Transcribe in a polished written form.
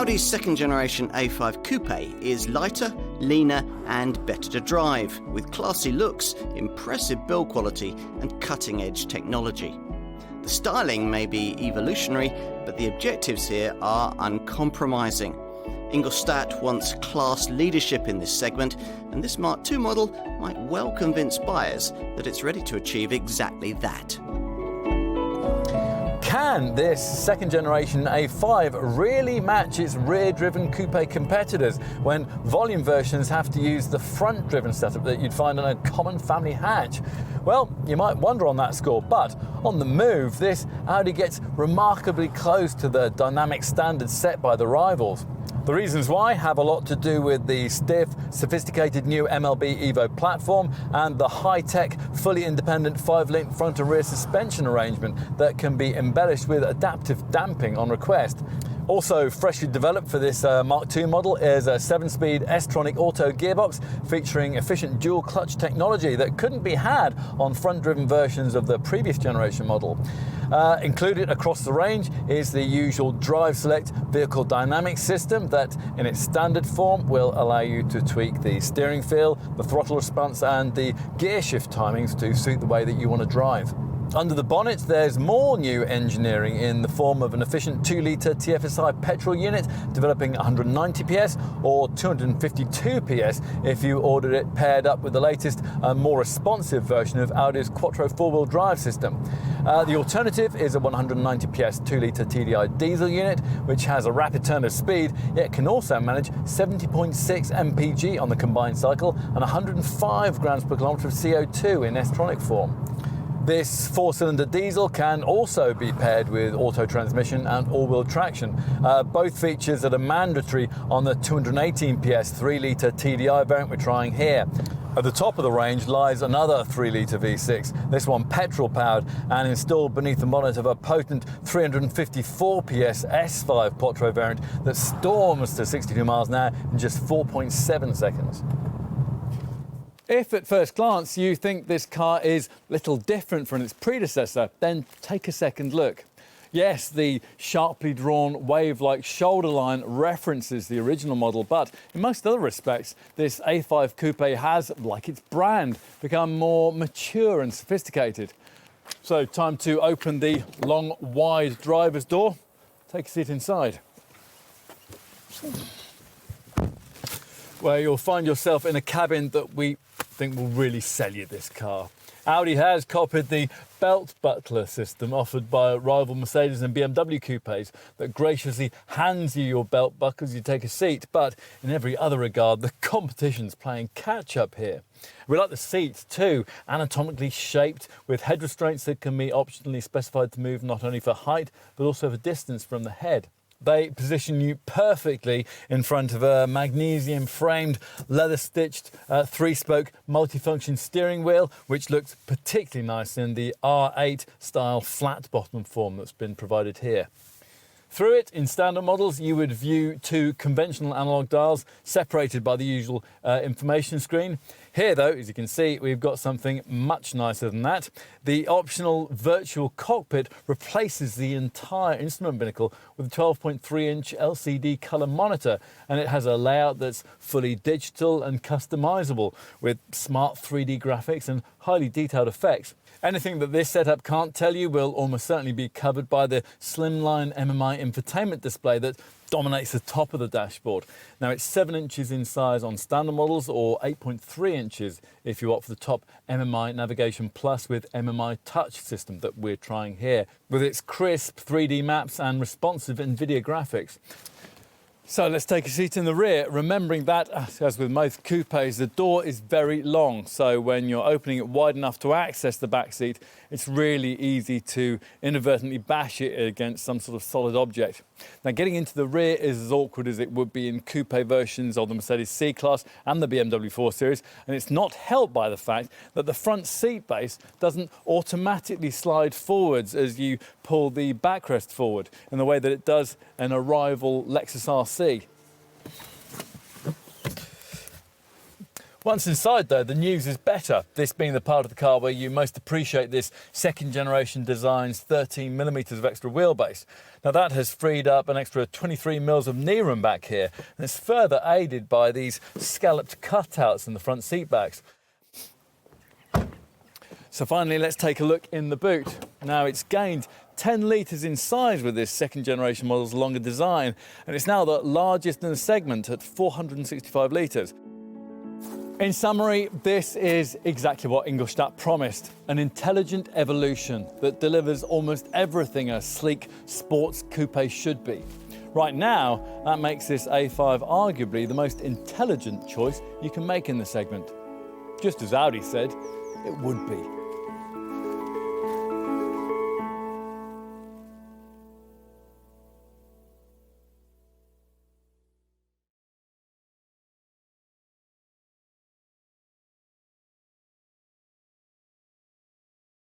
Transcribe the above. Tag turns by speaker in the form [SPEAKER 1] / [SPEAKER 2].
[SPEAKER 1] Audi's second generation A5 Coupe is lighter, leaner and better to drive, with classy looks, impressive build quality and cutting-edge technology. The styling may be evolutionary, but the objectives here are uncompromising. Ingolstadt wants class leadership in this segment, and this Mark II model might well convince buyers that it's ready to achieve exactly that.
[SPEAKER 2] Can this second generation A5 really match its rear-driven coupe competitors when volume versions have to use the front-driven setup that you'd find on a common family hatch? Well, you might wonder on that score, but on the move, this Audi gets remarkably close to the dynamic standards set by the rivals. The reasons why have a lot to do with the stiff, sophisticated new MLB Evo platform and the high-tech, fully independent 5-link front and rear suspension arrangement that can be embellished with adaptive damping on request. Also freshly developed for this Mark II model is a 7-speed S-tronic auto gearbox featuring efficient dual-clutch technology that couldn't be had on front-driven versions of the previous generation model. Included across the range is the usual Drive Select vehicle dynamics system that, in its standard form, will allow you to tweak the steering feel, the throttle response and the gear shift timings to suit the way that you want to drive. Under the bonnet, there's more new engineering in the form of an efficient 2-litre TFSI petrol unit developing 190 PS or 252 PS if you ordered it paired up with the latest and more responsive version of Audi's Quattro 4-wheel drive system. The alternative is a 190 PS 2-litre TDI diesel unit, which has a rapid turn of speed, yet can also manage 70.6 mpg on the combined cycle and 105 grams per kilometre of CO2 in S-tronic form. This 4-cylinder diesel can also be paired with auto transmission and all-wheel traction, both features that are mandatory on the 218 PS 3-litre TDI variant we're trying here. At the top of the range lies another 3-litre V6, this one petrol-powered and installed beneath the bonnet of a potent 354 PS S5 Quattro variant that storms to 62 miles an hour in just 4.7 seconds. If at first glance you think this car is little different from its predecessor, then take a second look. Yes, the sharply drawn wave-like shoulder line references the original model, but in most other respects, this A5 Coupe has, like its brand, become more mature and sophisticated. So, time to open the long, wide driver's door. Take a seat inside, where you'll find yourself in a cabin that we think will really sell you this car. Audi has copied the belt buckler system offered by rival Mercedes and BMW coupes that graciously hands you your belt buckle as you take a seat, but in every other regard, the competition's playing catch-up here. We like the seats too, anatomically shaped with head restraints that can be optionally specified to move not only for height, but also for distance from the head. They position you perfectly in front of a magnesium-framed, leather-stitched, 3-spoke multifunction steering wheel, which looks particularly nice in the R8 style flat-bottom form that's been provided here. Through it, in standard models, you would view 2 conventional analog dials separated by the usual information screen. Here, though, as you can see, we've got something much nicer than that. The optional virtual cockpit replaces the entire instrument binnacle with a 12.3-inch LCD colour monitor, and it has a layout that's fully digital and customisable with smart 3D graphics and highly detailed effects. Anything that this setup can't tell you will almost certainly be covered by the slimline MMI infotainment display that dominates the top of the dashboard. Now, it's 7 inches in size on standard models or 8.3 inches if you opt for the top MMI Navigation Plus with MMI Touch system that we're trying here, with its crisp 3D maps and responsive NVIDIA graphics. So let's take a seat in the rear, remembering that, as with most coupes, the door is very long. So when you're opening it wide enough to access the back seat, it's really easy to inadvertently bash it against some sort of solid object. Now, getting into the rear is as awkward as it would be in coupe versions of the Mercedes C-Class and the BMW 4 Series, and it's not helped by the fact that the front seat base doesn't automatically slide forwards as you pull the backrest forward in the way that it does in a rival Lexus RC. Once inside though, the news is better, this being the part of the car where you most appreciate this second generation design's 13mm of extra wheelbase. Now that has freed up an extra 23mm of knee room back here, and it's further aided by these scalloped cutouts in the front seat backs. So finally, let's take a look in the boot. Now it's gained 10 litres in size with this second generation model's longer design, and it's now the largest in the segment at 465 litres. In summary, this is exactly what Ingolstadt promised, an intelligent evolution that delivers almost everything a sleek sports coupe should be. Right now, that makes this A5 arguably the most intelligent choice you can make in the segment. Just as Audi said, it would be.